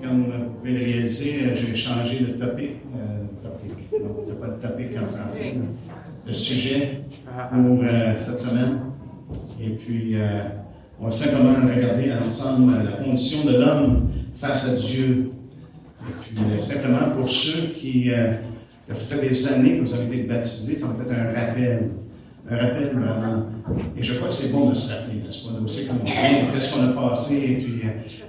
comme vous pouvez le réaliser, j'ai changé de topic. Non, c'est pas le topic en français. Le sujet pour cette semaine. Et puis, on va simplement regarder ensemble la condition de l'homme face à Dieu. Et puis, simplement pour ceux qui, ça fait des années que vous avez été baptisés, ça va être un rappel. Un rappel vraiment. Et je crois que c'est bon de se rappeler, n'est-ce pas? Aussi qu'on vient, qu'est-ce qu'on a passé, et puis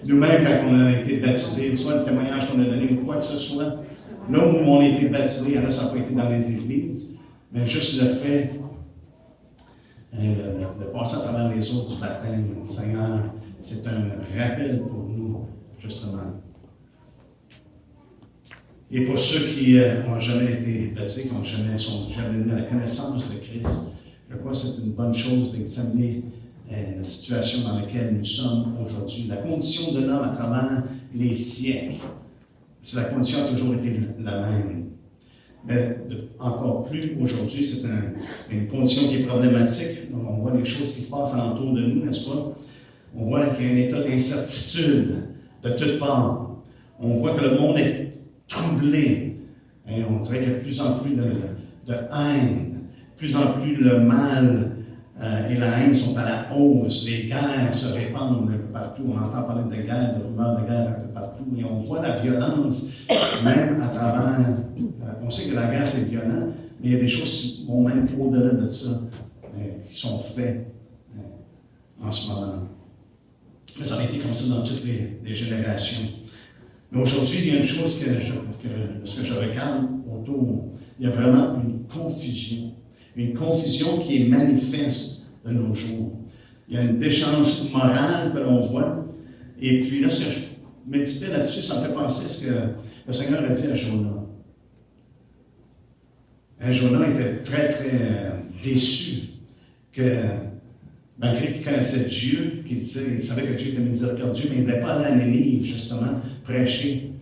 nous-mêmes, quand on a été baptisés, soit le témoignage qu'on a donné, ou quoi que ce soit, là où on a été baptisés, alors ça n'a pas été dans les églises, mais juste le fait de passer à travers les eaux du baptême, Seigneur, c'est un rappel pour nous, justement. Et pour ceux qui n'ont jamais été baptisés, qui n'ont jamais venus à la connaissance de Christ, je crois que c'est une bonne chose d'examiner la situation dans laquelle nous sommes aujourd'hui. La condition de l'homme à travers les siècles, la condition a toujours été la même. Mais encore plus aujourd'hui, c'est une condition qui est problématique. Donc, on voit les choses qui se passent alentour de nous, n'est-ce pas? On voit qu'il y a un état d'incertitude de toutes parts. On voit que le monde est troublé. Et on dirait qu'il y a de plus en plus de haine. De plus en plus le mal et la haine sont à la hausse. Les guerres se répandent un peu partout. On entend parler de guerre, de rumeurs de guerre un peu partout. Et on voit la violence, même à travers... on sait que la guerre, c'est violent, mais il y a des choses qui vont même au-delà de ça, qui sont faites en ce moment. Mais ça a été comme ça dans toutes les générations. Mais aujourd'hui, il y a une chose que je regarde autour. Il y a vraiment une confusion. Une confusion qui est manifeste de nos jours. Il y a une déchéance morale que l'on voit. Et puis là, si je méditais là-dessus, ça me fait penser à ce que le Seigneur a dit à Jonah. Jonah était très, très déçu que, malgré qu'il connaissait Dieu, qu'il savait que Dieu était miséricordieux, mais il ne voulait pas aller à Nénive, justement, prêcher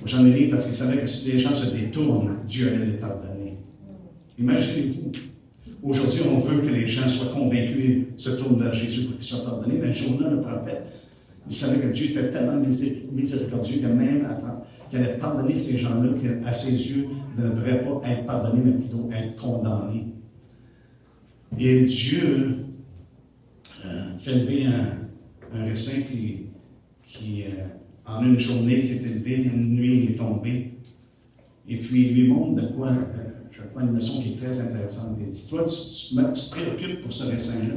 aux gens de Nénive, parce qu'il savait que si les gens se détournent, Dieu allait les pardonner. Imaginez-vous, aujourd'hui, on veut que les gens soient convaincus, se tournent vers Jésus pour qu'ils soient pardonnés, mais Jonah, le prophète, il savait que Dieu était tellement miséricordieux que même qu'il allait pardonner ces gens-là, qu'à ses yeux, ils ne devraient pas être pardonnés, mais plutôt être condamnés. Et Dieu fait lever un raisin qui en une journée, qui est élevé, une nuit, il est tombé. Et puis, il lui montre de quoi... je crois une leçon qui est très intéressante. Il dit, toi, tu te préoccupes pour ce raisin-là,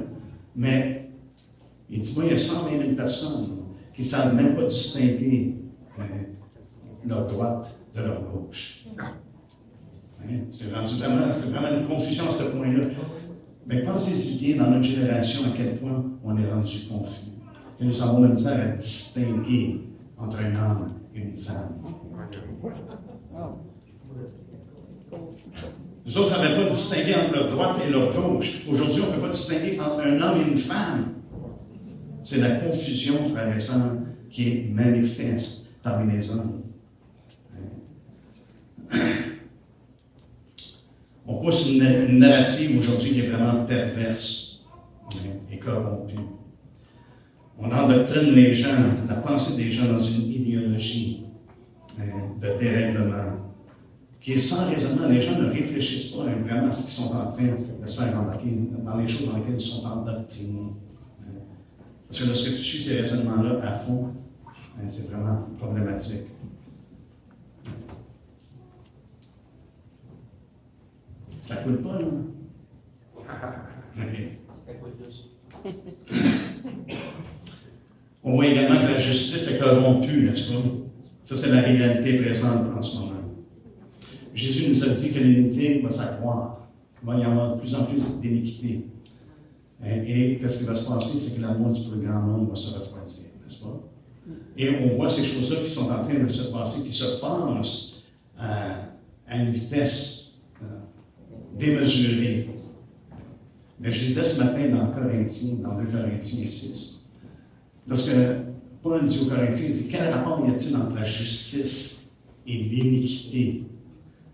mais il dit, moi, il y a 120 000 personnes qui ne savent même pas distinguer leur droite de leur gauche. Hein? C'est vraiment une confusion à ce point-là. Mais pensez-y bien dans notre génération à quel point on est rendu confus. Que nous avons la misère à distinguer entre un homme et une femme. Nous autres, on ne savait pas distinguer entre leur droite et leur gauche. Aujourd'hui, on ne peut pas distinguer entre un homme et une femme. C'est la confusion, frères et sœurs, qui est manifeste parmi les hommes. On pousse une narrative aujourd'hui qui est vraiment perverse et corrompue. On endoctrine les gens, la pensée des gens dans une idéologie de dérèglement qui est sans raisonnement. Les gens ne réfléchissent pas vraiment à ce qu'ils sont en train de se faire remarquer dans les choses dans lesquelles ils sont endoctrinés. Parce que lorsque tu suis ces raisonnements-là à fond, c'est vraiment problématique. Ça coule pas, là? OK. On voit également que la justice est corrompue, n'est-ce pas? Ça, c'est la réalité présente en ce moment. Jésus nous a dit que l'unité va s'accroître. Il va y avoir de plus en plus d'iniquité. Et qu'est-ce qui va se passer? C'est que l'amour du plus grand nombre va se refroidir, n'est-ce pas? Et on voit ces choses-là qui sont en train de se passer, qui se passent à une vitesse démesurée. Mais je disais ce matin dans Corinthiens, dans 2 Corinthiens 6, lorsque Paul dit aux Corinthiens, il dit, quel rapport y a-t-il entre la justice et l'iniquité?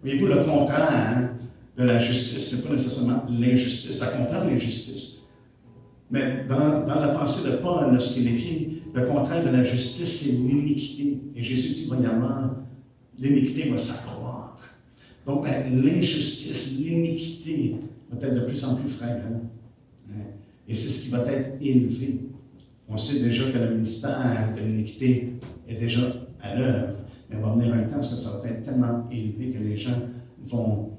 Voyez-vous, le contraire de la justice, ce n'est pas nécessairement l'injustice, ça comprend l'injustice. Mais dans la pensée de Paul, lorsqu'il écrit le contraire de la justice, c'est l'iniquité. Et Jésus dit, voyamment, l'iniquité va s'accroître. Donc, l'injustice, l'iniquité va être de plus en plus fréquente. Et c'est ce qui va être élevé. On sait déjà que le ministère de l'iniquité est déjà à l'œuvre. Mais on va venir un temps où ça va être tellement élevé que les gens vont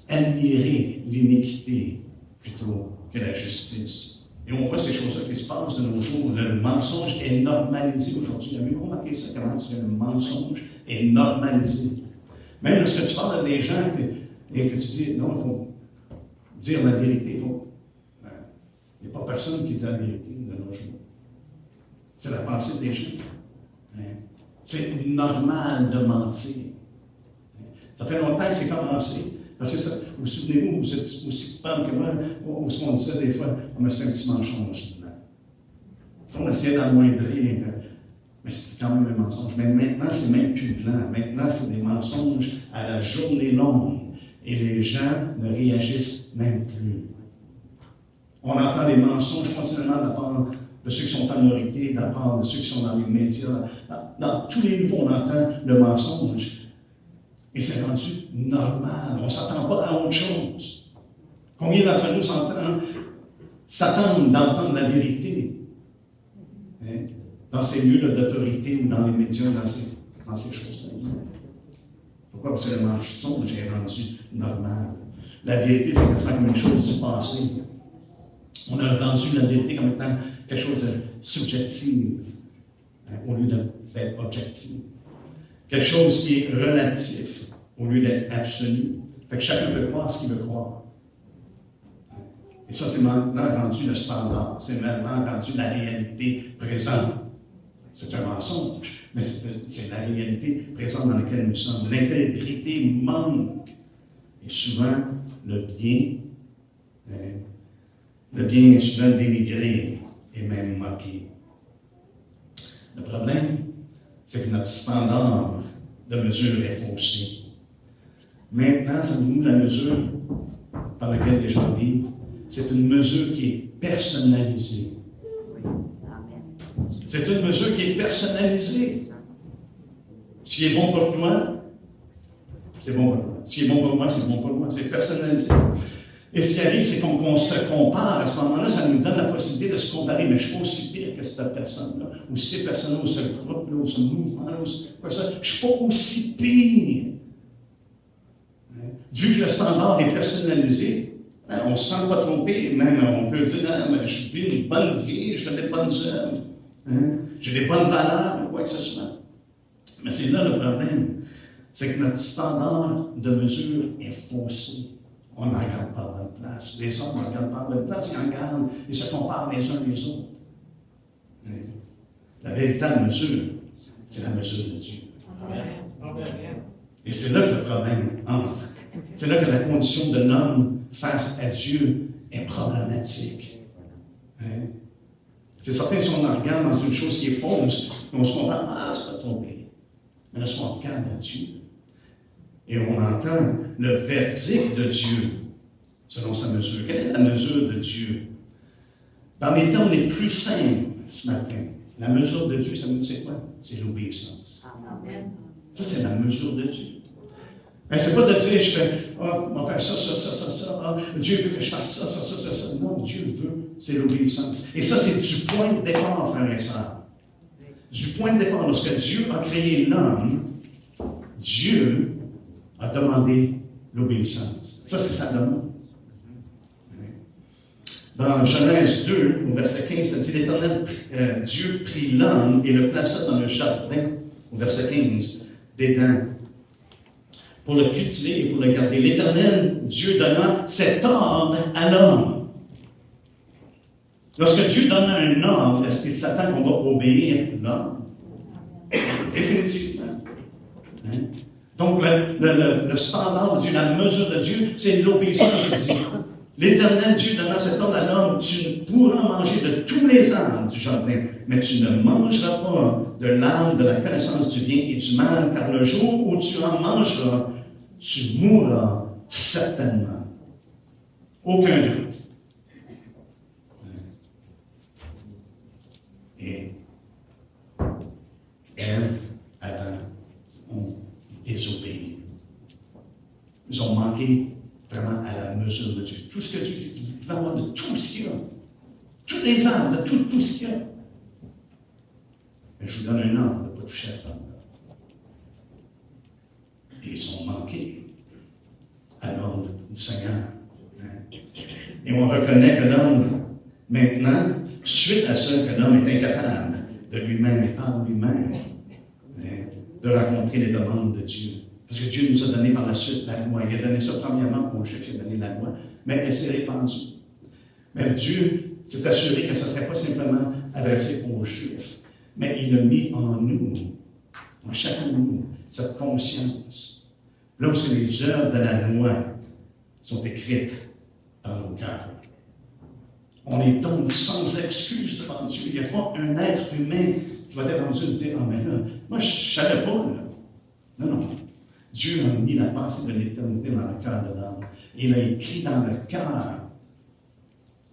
admirer l'iniquité plutôt que la justice. Et on voit ces choses-là qui se passent de nos jours. Le mensonge est normalisé aujourd'hui. Avez-vous remarqué ça, comment le mensonge est normalisé? Même lorsque tu parles à des gens et que tu dis, non, il faut dire la vérité, il n'y a pas personne qui dit la vérité de nos jours. C'est la pensée des gens. C'est normal de mentir. Ça fait longtemps que c'est commencé. Parce que ça, vous souvenez-vous, vous êtes aussi coupable que moi, où ce qu'on disait des fois, mais c'est un petit mensonge. On essayait d'amoindrir, mais c'était quand même un mensonge. Mais maintenant, c'est même plus blanc. Maintenant, c'est des mensonges à la journée longue. Et les gens ne réagissent même plus. On entend des mensonges continuellement de la part de ceux qui sont en minorité, de la part de ceux qui sont dans les médias. Dans tous les niveaux, on entend le mensonge. Et c'est rendu normal. On ne s'attend pas à autre chose. Combien d'entre nous s'attendent d'entendre la vérité dans ces lieux d'autorité ou dans les médias, dans ces choses-là? Pourquoi? Parce que le mensonge est rendu normal. La vérité, c'est quasiment comme une chose du passé. On a rendu la vérité comme étant quelque chose de subjectif, au lieu d'être objectif. Quelque chose qui est relatif, au lieu d'être absolu. Fait que chacun peut croire ce qu'il veut croire. Et ça, c'est maintenant rendu le standard. C'est maintenant rendu la réalité présente. C'est un mensonge, mais c'est la réalité présente dans laquelle nous sommes. L'intégrité manque. Et souvent, le bien est souvent dénigré et même moqué. Le problème, c'est que notre standard de mesure est faussé. Maintenant, savez-vous, la mesure par laquelle les gens vivent, c'est une mesure qui est personnalisée. C'est une mesure qui est personnalisée. Ce qui est bon pour toi, c'est bon pour toi. Ce qui est bon pour moi, c'est bon pour moi. C'est personnalisé. Et ce qui arrive, c'est qu'on se compare. À ce moment-là, ça nous donne la possibilité de se comparer. Mais je ne suis pas aussi pire que cette personne-là, ou ces personnes-là, ou ce groupe-là, ou ce mouvement-là, ou quoi ça. Je ne suis pas aussi pire. Vu que le standard est personnalisé, on ne se sent pas trop pire. Même on peut dire, mais je vis une bonne vie, je fais des bonnes œuvres, j'ai des bonnes valeurs, quoi que ce soit. Mais c'est là le problème. C'est que notre standard de mesure est faussé. On n'en garde pas à bonne place. Les hommes n'en gardent pas à bonne place, ils en gardent, ils se comparent les uns les autres. La véritable mesure, c'est la mesure de Dieu. Amen. Et c'est là que le problème entre. C'est là que la condition de l'homme face à Dieu est problématique. C'est certain, si on regarde dans une chose qui est fausse, on se compare, c'est pas trompé. Mais là, si on regarde à Dieu, et on entend le verdict de Dieu, selon sa mesure. Quelle est la mesure de Dieu? Dans les termes les plus simples ce matin, la mesure de Dieu, ça nous dit quoi? C'est l'obéissance. Amen. Ça, c'est la mesure de Dieu. Ben, c'est pas de dire, je fais, on va faire ça. Dieu veut que je fasse ça. Non, Dieu veut, c'est l'obéissance. Et ça, c'est du point de départ, frères et sœurs. Du point de départ, lorsque Dieu a créé l'homme, Dieu a demandé l'obéissance. Ça, c'est sa demande. Dans Genèse 2, au verset 15, ça dit, l'Éternel, Dieu prit l'homme et le plaça dans le jardin, au verset 15, d'Éden, pour le cultiver et pour le garder. L'Éternel, Dieu donna cet ordre à l'homme. Lorsque Dieu donne un ordre, est-ce qu'il s'attend qu'on va obéir l'homme? Définitivement. Donc, le standard de Dieu, la mesure de Dieu, c'est l'obéissance de Dieu. L'Éternel Dieu donnant cet ordre à l'homme, tu ne pourras manger de tous les arbres du jardin, mais tu ne mangeras pas de l'arbre de la connaissance du bien et du mal, car le jour où tu en mangeras, tu mourras certainement. Aucun doute. manquer vraiment à la mesure de Dieu. Tout ce que Dieu dit, tu vas avoir de tout ce qu'il y a. Toutes les âmes, de tout ce qu'il y a. Mais je vous donne un ordre de ne pas toucher à cet homme-là. Et ils ont manqué à l'ordre du Seigneur. Et on reconnaît que l'homme, maintenant, suite à ça, que l'homme est incapable de lui-même et par lui-même de rencontrer les demandes de Dieu. Parce que Dieu nous a donné par la suite la loi. Il a donné ça premièrement aux Juifs, il a donné la loi, mais elle s'est répandue. Mais Dieu s'est assuré que ce ne serait pas simplement adressé aux Juifs, mais il a mis en nous, en chacun de nous, cette conscience. Là où les œuvres de la loi sont écrites dans nos cœurs. On est donc sans excuse devant Dieu. Il n'y a pas un être humain qui va être en Dieu et dire, « Ah, mais là, moi, je ne savais pas, là. » Non. Dieu a mis la pensée de l'éternité dans le cœur de l'homme. Il a écrit dans le cœur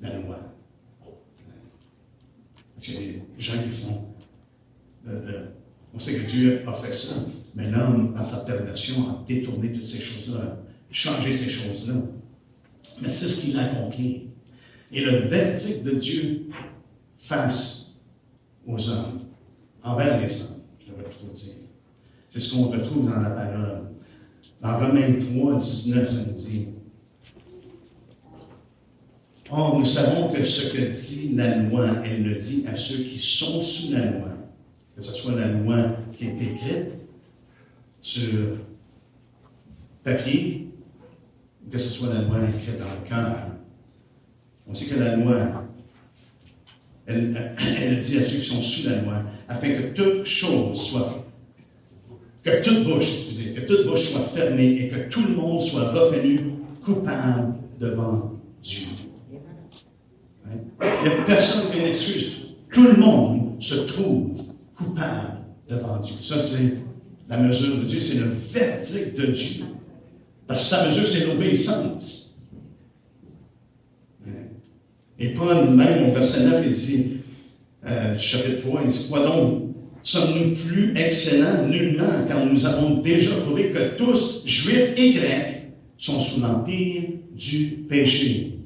la loi. Parce qu'il y a des gens qui font... on sait que Dieu a fait ça, mais l'homme, dans sa perversion, a détourné toutes ces choses-là, changé ces choses-là. Mais c'est ce qu'il a accompli. Et le verdict de Dieu face aux hommes, envers les hommes, je devrais plutôt dire. C'est ce qu'on retrouve dans la parole. Dans Romains 3, 19, ça nous dit, « Or, nous savons que ce que dit la loi, elle le dit à ceux qui sont sous la loi, que ce soit la loi qui est écrite sur papier, ou que ce soit la loi écrite dans le cœur. On sait que la loi, elle dit à ceux qui sont sous la loi, afin que toute chose soit, que toute bouche soit fermée et que tout le monde soit reconnu coupable devant Dieu. Hein? Il n'y a personne qui a une excuse. Tout le monde se trouve coupable devant Dieu. Ça, c'est la mesure de Dieu, c'est le verdict de Dieu. Parce que sa mesure, c'est l'obéissance. Et Paul, même au verset 9, il dit, chapitre 3, il dit, quoi donc? Sommes-nous plus excellents? Nullement, car nous avons déjà prouvé que tous, juifs et grecs, sont sous l'empire du péché.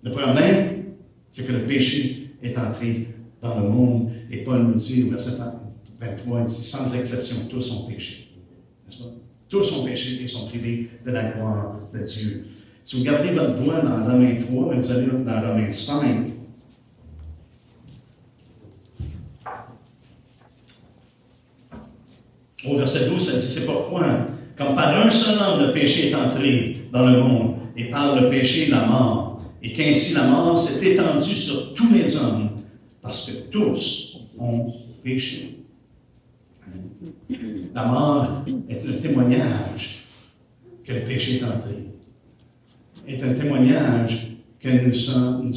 Le problème, c'est que le péché est entré dans le monde, et Paul nous dit au verset 23, il dit, sans exception, tous ont péché. N'est-ce pas? Tous ont péché et sont privés de la gloire de Dieu. Si vous gardez votre doigt dans Romains 3, vous allez dans Romains 5, au verset 12, ça dit, c'est pourquoi, comme par un seul homme le péché est entré dans le monde, et par le péché la mort, et qu'ainsi la mort s'est étendue sur tous les hommes, parce que tous ont péché. La mort est un témoignage que le péché est entré. Est un témoignage que nous sommes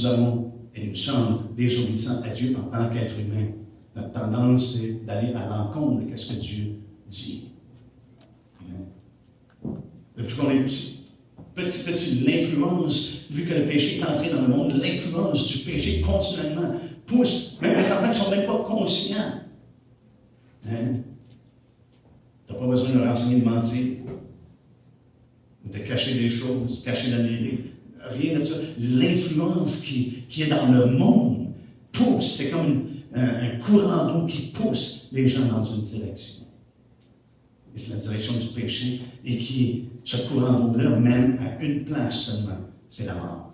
désobéissants à Dieu en tant qu'être humain. Notre tendance, c'est d'aller à l'encontre de ce que Dieu dit. Depuis qu'on est petit, l'influence, vu que le péché est entré dans le monde, l'influence du péché continuellement pousse, même les enfants ne sont même pas conscients. Hein? Tu n'as pas besoin de renseigner, de mentir, ou de cacher des choses, cacher la vérité. Rien de ça. L'influence qui est dans le monde pousse, c'est comme un courant d'eau qui pousse les gens dans une direction. Et c'est la direction du péché, et ce courant d'eau-là mène à une place seulement, c'est la mort.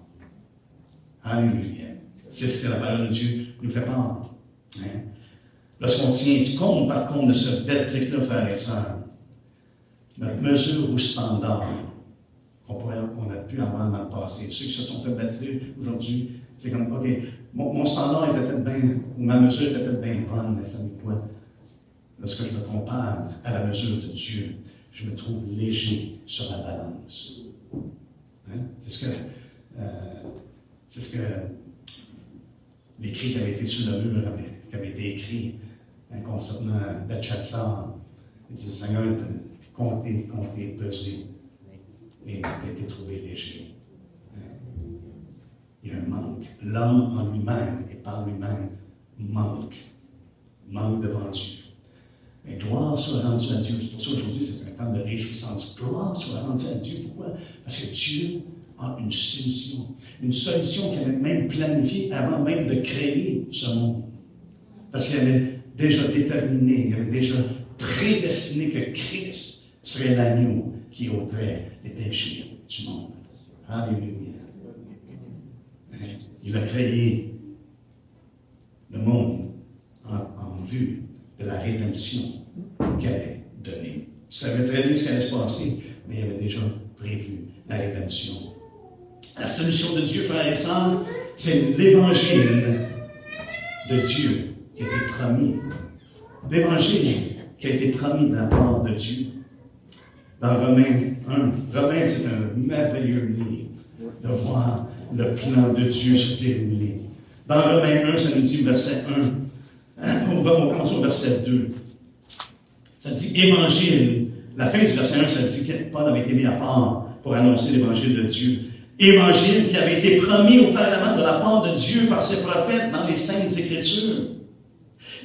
Alléluia. C'est ce que la parole de Dieu nous fait part. Hein? Lorsqu'on tient compte, par contre, de ce verdict-là, frères et sœurs, notre mesure ou standard qu'on a pu avoir dans le passé, ceux qui se sont fait baptiser aujourd'hui, c'est comme, OK, mon standard était peut-être bien, ou ma mesure était peut-être bien bonne, mais ça n'est pas. Lorsque je me compare à la mesure de Dieu, je me trouve léger sur la balance. Hein? C'est ce que l'écrit qui avait été sur le mur, qui avait été écrit concernant Belshazzar. Il dit, Seigneur, comptez, pesez, et a été trouvé léger. Il y a un manque. L'homme en lui-même et par lui-même manque devant Dieu. Mais gloire soit rendue à Dieu. Pour ça, aujourd'hui, c'est un temps de réjouissance. Gloire soit rendue à Dieu. Pourquoi? Parce que Dieu a une solution. Une solution qu'il avait même planifiée avant même de créer ce monde. Parce qu'il avait déjà déterminé, il avait déjà prédestiné que Christ serait l'agneau qui ôterait les péchés du monde. Alléluia. Il a créé le monde en vue de la rédemption qu'il allait donner. Il savait très bien ce qui allait se passer, mais il avait déjà prévu la rédemption. La solution de Dieu, frères et sœurs, c'est l'évangile de Dieu qui a été promis. L'évangile qui a été promis de la part de Dieu. Dans Romains 1, Romains, c'est un merveilleux livre de voir le plan de Dieu se dérouler. Dans Romains 1, ça nous dit, verset 1, on commence au verset 2. Ça dit évangile. La fin du verset 1, ça dit que Paul avait été mis à part pour annoncer l'évangile de Dieu. Évangile qui avait été promis auparavant de la part de Dieu par ses prophètes dans les Saintes Écritures.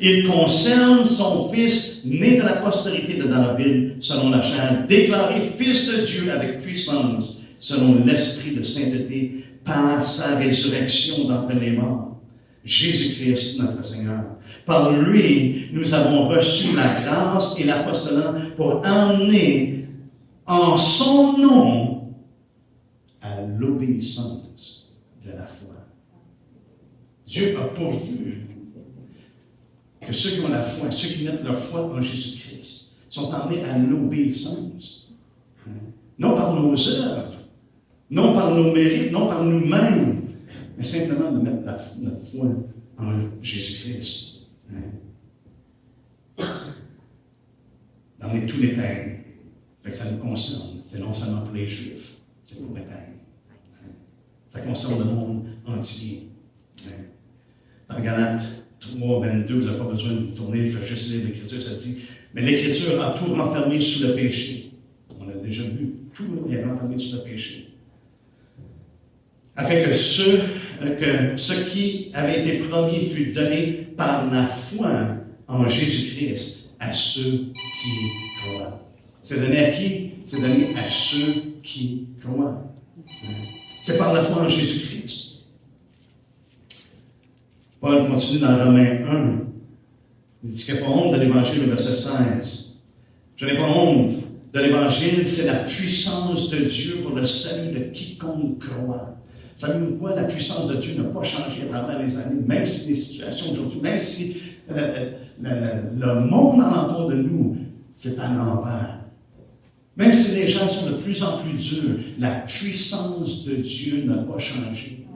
Il concerne son Fils, né de la postérité de David, selon la chair, déclaré Fils de Dieu avec puissance, selon l'Esprit de sainteté, par sa résurrection d'entre les morts. Jésus-Christ, notre Seigneur. Par lui, nous avons reçu la grâce et l'apostolat pour emmener en son nom à l'obéissance de la foi. Dieu a pourvu que ceux qui ont la foi, ceux qui mettent leur foi en Jésus-Christ, sont emmenés à l'obéissance. Non par nos œuvres, non par nos mérites, non par nous-mêmes, mais simplement de mettre notre foi en Jésus-Christ. Dans tous les pays, ça nous concerne. C'est non seulement pour les Juifs, c'est pour les pays. Ça concerne le monde entier. Dans Galates 3, 22, vous n'avez pas besoin de tourner, il faut juste lire l'Écriture, ça dit, mais l'Écriture a tout renfermé sous le péché. On l'a déjà vu, tout est renfermé sous le péché. Afin que ce qui avait été promis fût donné par la foi en Jésus-Christ à ceux qui croient. C'est donné à qui? C'est donné à ceux qui croient. C'est par la foi en Jésus-Christ. Paul continue dans Romains 1. Il dit qu'il n'y a pas honte de l'Évangile, au verset 16. Je n'ai pas honte de l'Évangile, c'est la puissance de Dieu pour le salut de quiconque croit. Savez-vous quoi? La puissance de Dieu n'a pas changé à travers les années, même si les situations aujourd'hui, même si le monde alentour de nous, c'est à l'envers. Même si les gens sont de plus en plus durs, la puissance de Dieu n'a pas changé.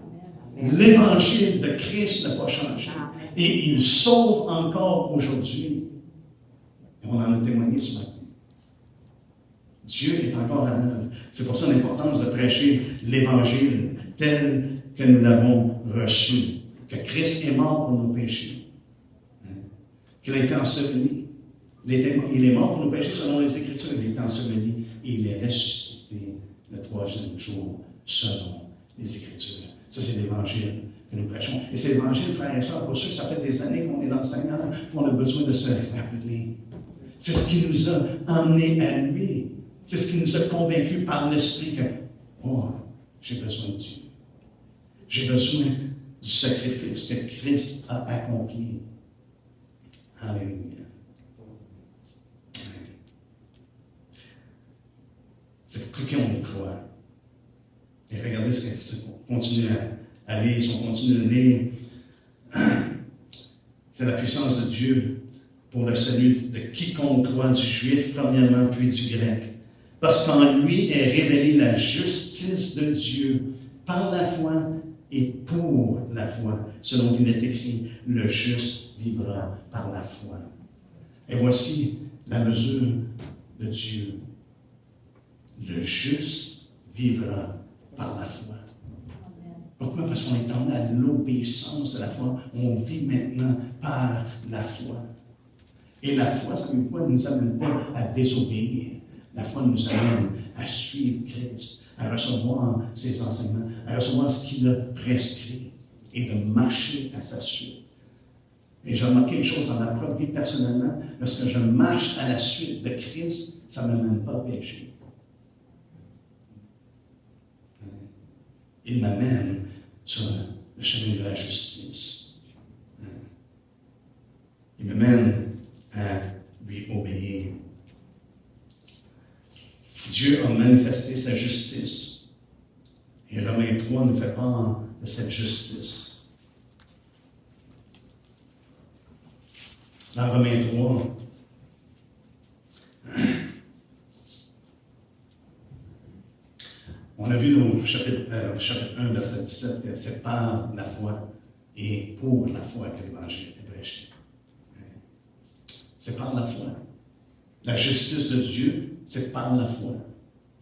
L'Évangile de Christ n'a pas changé. Et il sauve encore aujourd'hui. Et on en a témoigné ce matin. Dieu est encore à l'œuvre. C'est pour ça l'importance de prêcher l'Évangile tel que nous l'avons reçu. Que Christ est mort pour nos péchés. Qu'il a été enseveli. Il est mort pour nos péchés selon les Écritures. Il a été enseveli et il est ressuscité le troisième jour selon les Écritures. Ça, c'est l'Évangile que nous prêchons. Et c'est l'Évangile, frères et sœurs, pour ceux, ça fait des années qu'on est dans le Seigneur, qu'on a besoin de se rappeler. C'est ce qui nous a emmenés à lui. C'est ce qui nous a convaincus par l'Esprit que, oh, j'ai besoin de Dieu. J'ai besoin du sacrifice que Christ a accompli. Alléluia. C'est pour qu'on croit. Et regardez ce qu'on continue à lire, si on continue à lire. C'est la puissance de Dieu pour le salut de quiconque croit, du juif premièrement, puis du grec. Parce qu'en lui est révélée la justice de Dieu par la foi et pour la foi, selon qu'il est écrit, le juste vivra par la foi. Et voici la mesure de Dieu. Le juste vivra par la foi. Pourquoi? Parce qu'on est emmené à l'obéissance de la foi. On vit maintenant par la foi. Et la foi, ça ne nous amène pas à désobéir. La foi nous amène à suivre Christ, à recevoir ses enseignements, à recevoir ce qu'il a prescrit et de marcher à sa suite. Et j'ai remarqué une chose dans ma propre vie personnellement, lorsque je marche à la suite de Christ, ça ne m'amène pas à pécher. Il m'amène sur le chemin de la justice. Il m'amène à lui obéir. Dieu a manifesté sa justice. Et Romains 3 nous fait part de cette justice. Dans Romains 3, on a vu au chapitre 1, verset 17, que c'est par la foi et pour la foi que l'Évangile est prêché. C'est par la foi. La justice de Dieu, c'est par la foi.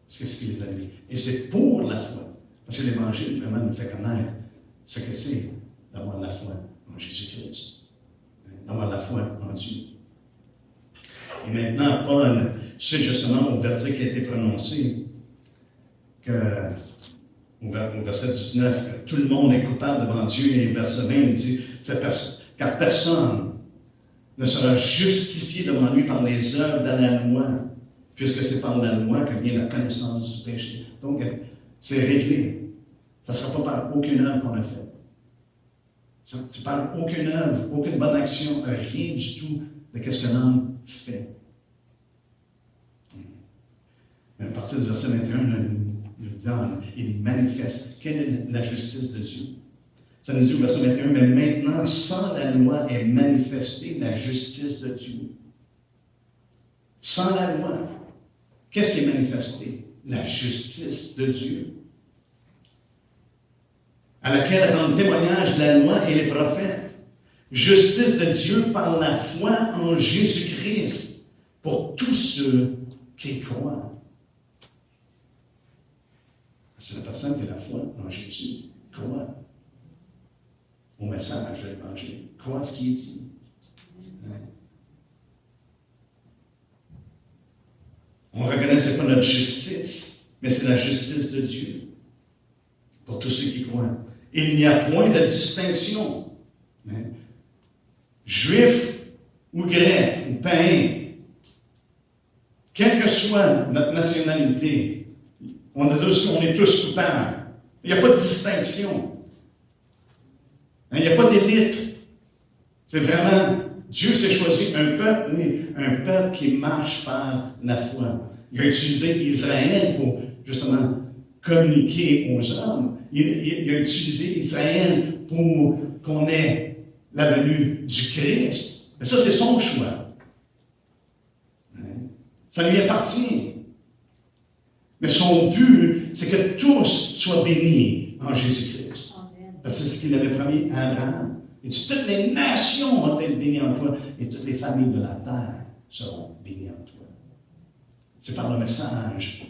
C'est ce qu'il a dit. Et c'est pour la foi. Parce que l'Évangile vraiment nous fait connaître ce que c'est d'avoir la foi en Jésus-Christ. D'avoir la foi en Dieu. Et maintenant, Paul, suite justement au verdict qui a été prononcé, au verset 19, que tout le monde est coupable devant Dieu, et le verset 20, il dit, car personne ne sera justifié devant lui par les œuvres de la loi, puisque c'est par la loi que vient la connaissance du péché. Donc, c'est réglé. Ça ne sera pas par aucune œuvre qu'on a faite. C'est par aucune œuvre, aucune bonne action, rien du tout de ce que l'homme fait. Mais à partir du verset 21, il nous donne, il manifeste quelle est la justice de Dieu. Ça nous dit au verset 21, mais maintenant, sans la loi est manifestée la justice de Dieu. Sans la loi, qu'est-ce qui est manifesté? La justice de Dieu, à laquelle rendent témoignage la loi et les prophètes. Justice de Dieu par la foi en Jésus-Christ pour tous ceux qui croient. C'est la personne qui a la foi en Jésus, croit au message de l'Évangile, croit ce qui est dit. On reconnaît que ce n'est pas notre justice, mais c'est la justice de Dieu pour tous ceux qui croient. Il n'y a point de distinction. Juif ou grec ou païen, quelle que soit notre nationalité, on est tous coupables. Il n'y a pas de distinction. Il n'y a pas d'élite. C'est vraiment, Dieu s'est choisi un peuple qui marche par la foi. Il a utilisé Israël pour justement communiquer aux hommes. Il a utilisé Israël pour qu'on ait la venue du Christ. Mais ça, c'est son choix. Ça lui appartient. Mais son but, c'est que tous soient bénis en Jésus-Christ. Parce que c'est ce qu'il avait promis à Abraham. Il dit, toutes les nations vont être bénies en toi et toutes les familles de la terre seront bénies en toi. C'est par le message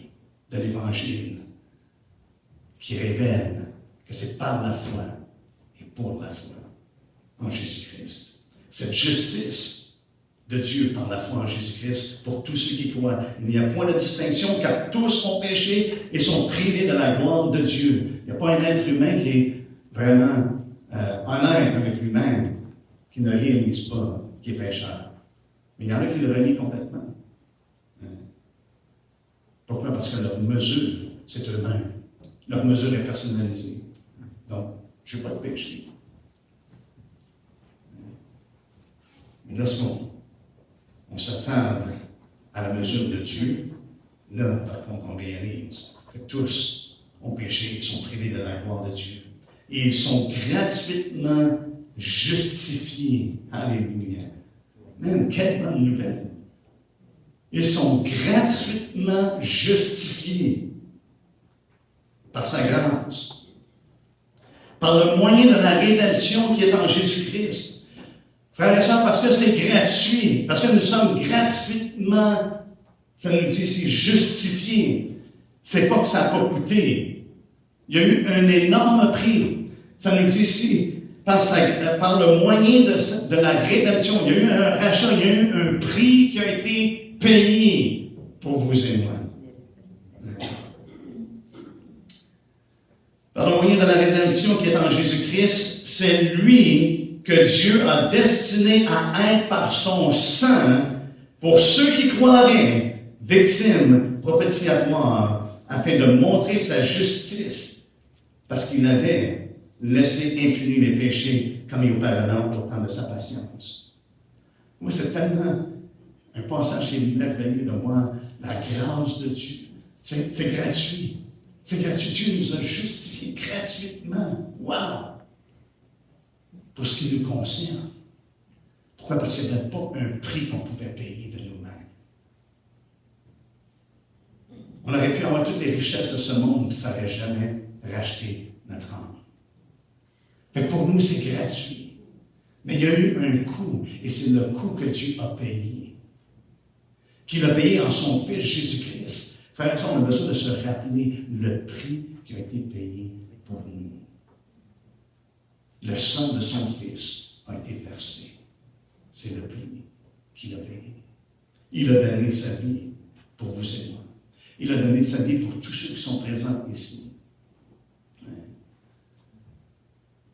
de l'Évangile qui révèle que c'est par la foi et pour la foi en Jésus-Christ. Cette justice de Dieu par la foi en Jésus-Christ pour tous ceux qui croient. Il n'y a point de distinction car tous ont péché et sont privés de la gloire de Dieu. Il n'y a pas un être humain qui est vraiment honnête avec lui-même, qui ne réalise pas qu'il est pécheur. Mais il y en a qui le renient complètement. Pourquoi? Parce que leur mesure, c'est eux-mêmes. Leur mesure est personnalisée. Donc, je n'ai pas de péché. Mais lorsqu'on s'attarde à la mesure de Dieu, là, par contre, on réalise que tous ont péché et sont privés de la gloire de Dieu. Et ils sont gratuitement justifiés. Alléluia. Même quelle bonne nouvelle. Ils sont gratuitement justifiés par sa grâce, par le moyen de la rédemption qui est en Jésus-Christ. Frères et sœurs, parce que c'est gratuit, parce que nous sommes gratuitement, ça nous dit ici, justifiés. C'est pas que ça n'a pas coûté. Il y a eu un énorme prix. Ça nous dit ici, par le moyen de la rédemption, il y a eu un rachat, il y a eu un prix qui a été payé pour vous et moi. Par le moyen de la rédemption qui est en Jésus-Christ, c'est lui que Dieu a destiné à être par son sang pour ceux qui croiraient, victimes propitiatoires, afin de montrer sa justice, parce qu'il avait laissé impunis les péchés commis auparavant au temps de sa patience. Moi, c'est tellement un passage qui est merveilleux de voir la grâce de Dieu. C'est gratuit. C'est gratuit. Dieu nous a justifiés gratuitement. Wow! Pour ce qui nous concerne. Pourquoi? Parce qu'il n'y avait pas un prix qu'on pouvait payer de nous-mêmes. On aurait pu avoir toutes les richesses de ce monde, puis ça n'aurait jamais racheté notre âme. Fait que pour nous, c'est gratuit. Mais il y a eu un coût, et c'est le coût que Dieu a payé. Qu'il a payé en son Fils Jésus-Christ. Frères et sœurs, on a besoin de se rappeler le prix qui a été payé pour nous. Le sang de son Fils a été versé. C'est le prix qu'il a payé. Il a donné sa vie pour vous et moi. Il a donné sa vie pour tous ceux qui sont présents ici.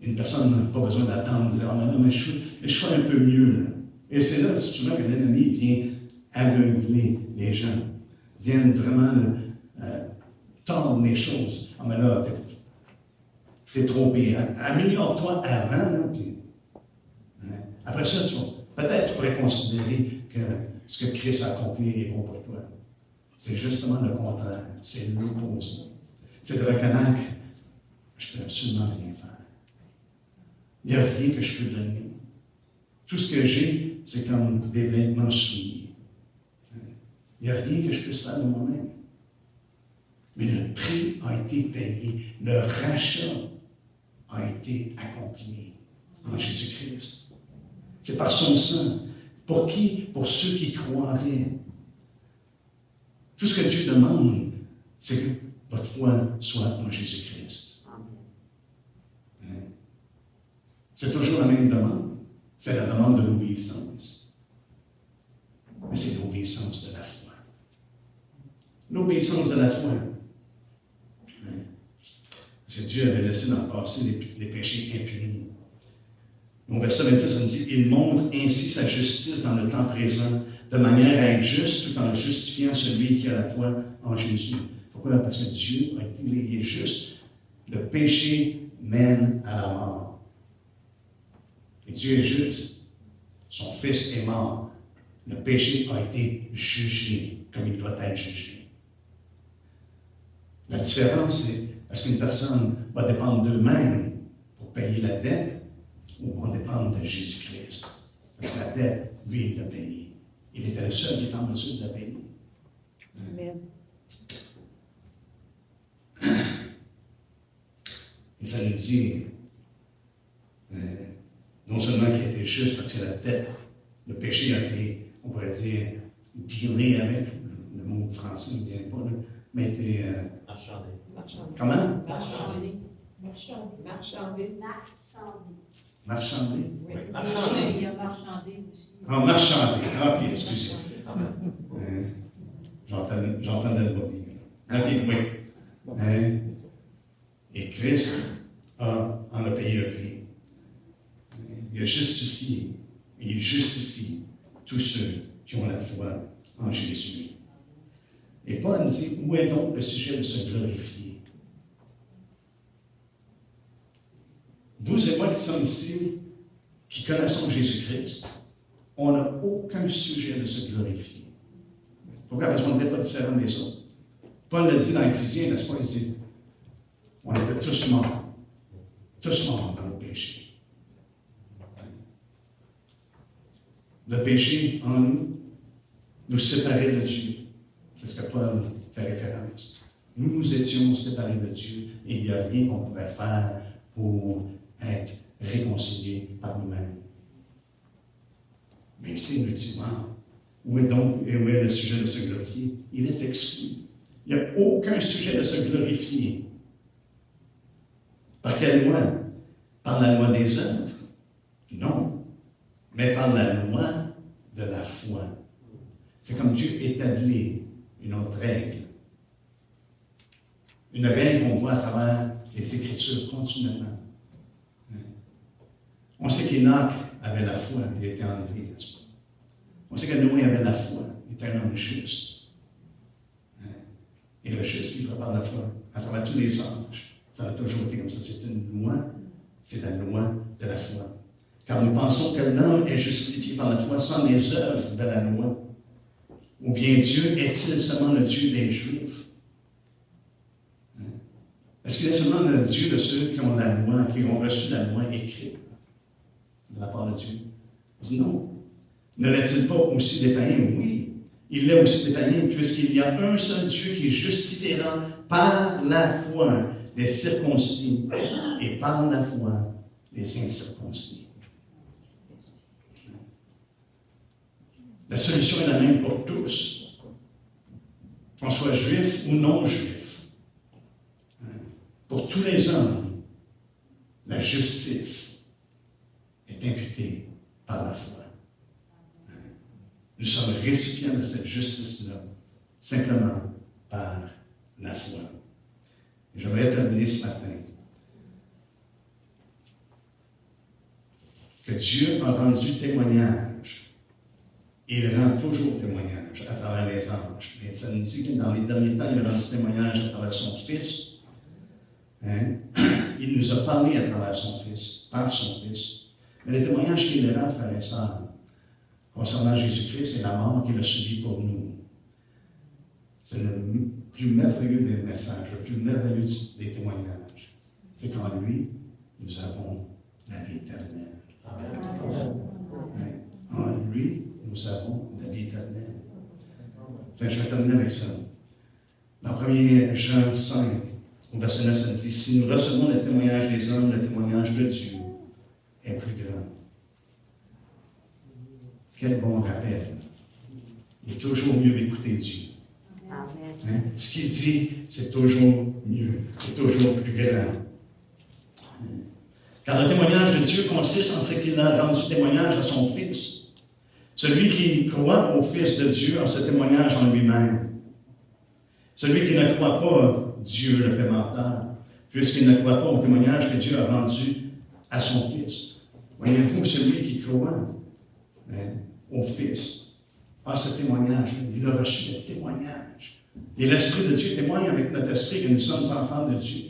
Une personne n'a pas besoin d'attendre, de dire, oh, non, mais je suis un peu mieux. Là. Et c'est là, souvent, que l'ennemi vient aveugler les gens, vient vraiment tordre les choses. Ah, mais là, t'es trop pire. Améliore-toi avant, là, puis, après ça, peut-être tu pourrais considérer que ce que Christ a accompli est bon pour toi. C'est justement le contraire. C'est l'opposé. C'est de reconnaître que je ne peux absolument rien faire. Il n'y a rien que je peux donner. Tout ce que j'ai, c'est comme des vêtements souillés. Il n'y a rien que je puisse faire de moi-même. Mais le prix a été payé. Le rachat a été accompli en Jésus-Christ. C'est par son sang. Pour qui? Pour ceux qui croiraient. Tout ce que Dieu demande, c'est que votre foi soit en Jésus-Christ. C'est toujours la même demande. C'est la demande de l'obéissance. Mais c'est l'obéissance de la foi. L'obéissance de la foi. Parce que Dieu avait laissé dans le passé les péchés impunis. Au verset 26, ça nous dit, il montre ainsi sa justice dans le temps présent, de manière à être juste, tout en justifiant celui qui a la foi en Jésus. Pourquoi? Parce que Dieu il est juste. Le péché mène à la mort. Et Dieu est juste. Son Fils est mort. Le péché a été jugé comme il doit être jugé. La différence, c'est est-ce qu'une personne va dépendre d'eux-mêmes pour payer la dette ou va dépendre de Jésus-Christ? Parce que la dette, lui, il l'a payée. Il était le seul qui était en mesure de la payer. Amen. Et ça nous dit, non seulement qu'il était juste parce que la dette, le péché a été, on pourrait dire, dealé avec, le mot français ne vient pas, là, mais était... marchandé. Comment? Marchandé. Marchandé. Marchandé? Oui, marchandé. Il y a marchandé aussi. Ah, marchandé. Ah, ok, excusez. J'entendais le mot bien. Ok, oui. Et Christ en a payé le prix. Il a justifié, et il justifie tous ceux qui ont la foi en Jésus. Et Paul nous dit, où est donc le sujet de se glorifier? Vous et moi qui sommes ici, qui connaissons Jésus-Christ, on n'a aucun sujet de se glorifier. Pourquoi? Parce qu'on n'était pas différents des autres. Paul l'a dit dans Éphésiens, n'est-ce pas? Il dit, on était tous morts. Tous morts dans le péché. Le péché en nous séparait de Dieu. C'est ce que Paul fait référence. Nous étions séparés de Dieu et il n'y a rien qu'on pouvait faire pour être réconciliés par nous-mêmes. Mais ici, il nous dit, où est le sujet de se glorifier? Il est exclu. Il n'y a aucun sujet de se glorifier. Par quelle loi? Par la loi des œuvres? Non. Mais par la loi de la foi. C'est comme Dieu établit une autre règle. Une règle qu'on voit à travers les Écritures continuellement. On sait qu'Enoch avait la foi, il a été enlevé, n'est-ce pas? On sait que Noé avait la foi, il était un homme juste. Et le juste vivra par la foi, à travers tous les anges. Ça a toujours été comme ça. C'est une loi, c'est la loi de la foi. Car nous pensons que l'homme est justifié par la foi sans les œuvres de la loi. Ou bien Dieu est-il seulement le Dieu des Juifs? Est-ce qu'il est seulement le Dieu de ceux qui ont la loi, qui ont reçu la loi écrite de la part de Dieu? Il dit non. Ne l'est-il pas aussi des païens? Oui. Il l'est aussi des païens, puisqu'il y a un seul Dieu qui justifiera par la foi les circoncis et par la foi les incirconcis. La solution est la même pour tous, qu'on soit juif ou non juif. Pour tous les hommes, la justice est imputée par la foi. Nous sommes récipients de cette justice-là, simplement par la foi. Et j'aimerais terminer ce matin. Que Dieu a rendu témoignage. Et il rend toujours témoignage à travers les anges. Et ça nous dit que dans les derniers temps, il a rendu témoignage à travers son Fils. Il nous a parlé à travers son Fils, par son Fils. Mais le témoignage qu'il rend, frères et sœurs, concernant Jésus-Christ et la mort qu'il a subie pour nous, c'est le plus merveilleux des messages, le plus merveilleux des témoignages. C'est qu'en lui, nous avons la vie éternelle. Amen. En lui, nous avons la vie éternelle. Enfin, je vais terminer avec ça. Dans 1 Jean 5, au verset 9, ça dit, si nous recevons le témoignage des hommes, le témoignage de Dieu est plus grand. Quel bon rappel. Il est toujours mieux d'écouter Dieu. Hein? Ce qu'il dit, c'est toujours mieux. C'est toujours plus grand. Car le témoignage de Dieu consiste en ce qu'il a rendu témoignage à son Fils. Celui qui croit au Fils de Dieu a ce témoignage en lui-même. Celui qui ne croit pas, Dieu le fait menteur, puisqu'il ne croit pas au témoignage que Dieu a rendu à son Fils. Voyez-vous, celui qui croit au Fils a ce témoignage. Il a reçu le témoignage. Et l'Esprit de Dieu témoigne avec notre esprit que nous sommes enfants de Dieu.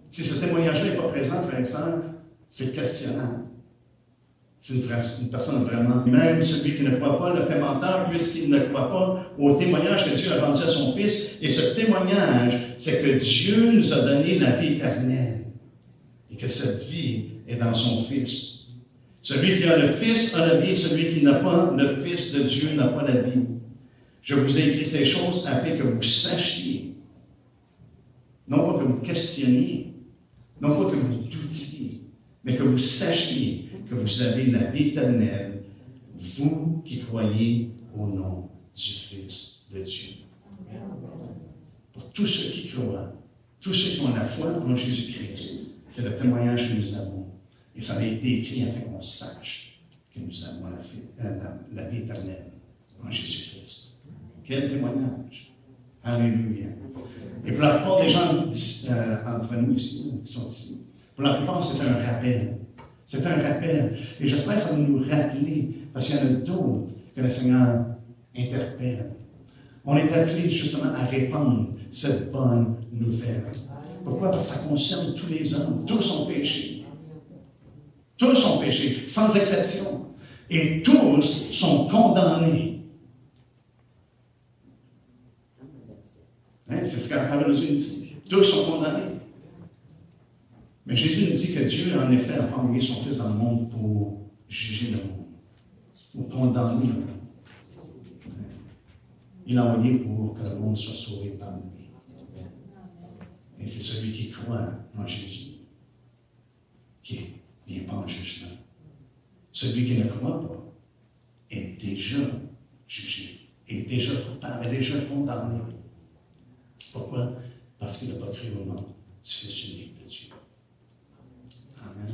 Si ce témoignage-là n'est pas présent, frères et sœurs, c'est questionnable. C'est une personne vraiment, même celui qui ne croit pas le fait menteur, puisqu'il ne croit pas au témoignage que Dieu a rendu à son Fils. Et ce témoignage, c'est que Dieu nous a donné la vie éternelle. Et que cette vie est dans son Fils. Celui qui a le Fils a la vie, celui qui n'a pas le Fils de Dieu n'a pas la vie. Je vous ai écrit ces choses afin que vous sachiez, non pas que vous questionniez, non pas que vous doutiez, mais que vous sachiez que vous avez la vie éternelle, vous qui croyez au nom du Fils de Dieu. Pour tous ceux qui croient, tous ceux qui ont la foi en Jésus-Christ, c'est le témoignage que nous avons. Et ça a été écrit afin qu'on sache que nous avons la vie éternelle en Jésus-Christ. Quel témoignage! Alléluia! Et pour la plupart des gens entre nous ici, qui sont ici, pour la plupart, c'est un rappel. C'est un rappel. Et j'espère que ça va nous rappeler, parce qu'il y en a d'autres que le Seigneur interpelle. On est appelé justement à répandre cette bonne nouvelle. Pourquoi? Parce que ça concerne tous les hommes. Tous sont péchés. Tous sont péchés, sans exception. Et tous sont condamnés. C'est ce que la parole de Dieu nous dit. Tous sont condamnés. Mais Jésus nous dit que Dieu, en effet, n'a pas envoyé son Fils dans le monde pour juger le monde, pour condamner le monde. Il l'a envoyé pour que le monde soit sauvé par lui. Et c'est celui qui croit en Jésus qui vient pas en jugement. Celui qui ne croit pas est déjà jugé, est déjà coupable, est déjà condamné. Pourquoi? Parce qu'il n'a pas cru au nom du Fils unique de Dieu. Amen.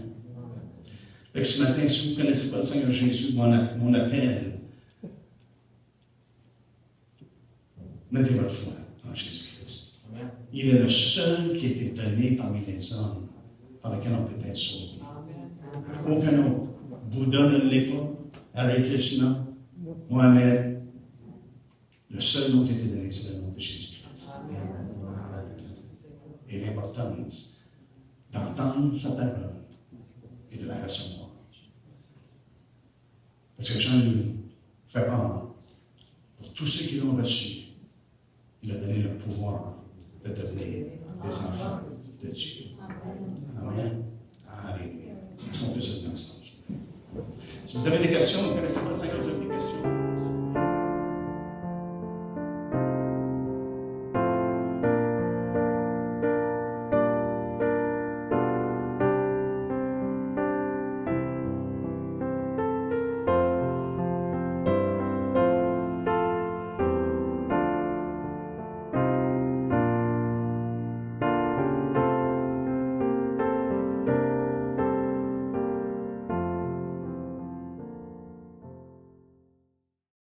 Donc, ce matin, si vous ne connaissez pas le Seigneur Jésus, mon appel, mettez votre foi en Jésus-Christ. Amen. Il est le seul qui a été donné parmi les hommes par lequel on peut être sauvé. Amen. Aucun autre. Bouddha ne l'est pas. Hare Krishna, Mohamed. Le seul nom qui a été donné, c'est le nom de Jésus-Christ. Et l'importance d'entendre sa parole et de la recevoir. Parce que Jean nous fait part, pour tous ceux qui l'ont reçu, il a donné le pouvoir de devenir des enfants de Dieu. Amen. Alléluia. Est-ce qu'on peut se lever ensemble? Si vous avez des questions, vous ne connaissez pas le Seigneur?